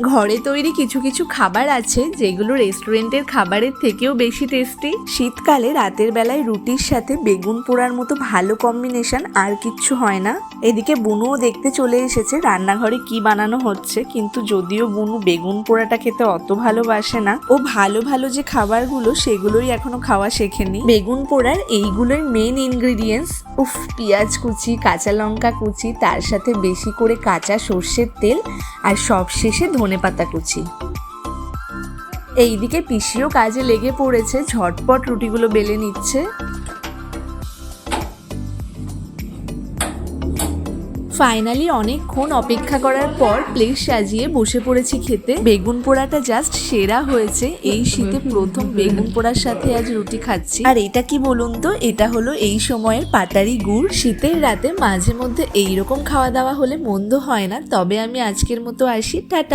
ঘরে তৈরি কিছু কিছু খাবার আছে যেগুলো রেস্টুরেন্টের খাবারের থেকেও বেশি টেস্টি। শীতকালে রাতের বেলায় রুটির সাথে বেগুন পোড়ার মতো ভালো কম্বিনেশন আর কিচ্ছু হয় না। এদিকে বুনুও দেখতে চলে এসেছে রান্নাঘরে কি বানানো হচ্ছে, কিন্তু যদিও বুনু বেগুন পোড়াটা খেতে অত ভালোবাসে না, ও ভালো ভালো যে খাবারগুলো সেগুলোই এখনো খাওয়া শেখেনি। বেগুন পোড়ার এইগুলোই মেন ইনগ্রিডিয়েন্টস। উফ, পেঁয়াজ কুচি, কাঁচা লঙ্কা কুচি, তার সাথে বেশি করে কাঁচা সর্ষের তেল, আর সব শেষে ধনেপাতা কুচি। এইদিকে পিসিও কাজে লেগে পড়েছে, ঝটপট রুটিগুলো বেলে নিচ্ছে। ফাইনালি অনেকক্ষণ অপেক্ষা করার পর প্লেট সাজিয়ে বসে পড়েছি খেতে। বেগুন পোড়াটা জাস্ট সেরা হয়েছে। এই শীতে প্রথম বেগুন পোড়ার সাথে আজ রুটি খাচ্ছি। আর এটা কি বলুন তো, এটা হলো এই সময়ের পাটারি গুড়। শীতের রাতে মাঝে মধ্যে এইরকম খাওয়া দাওয়া হলে মন্দ হয় না। তবে আমি আজকের মতো আসি, টাটা।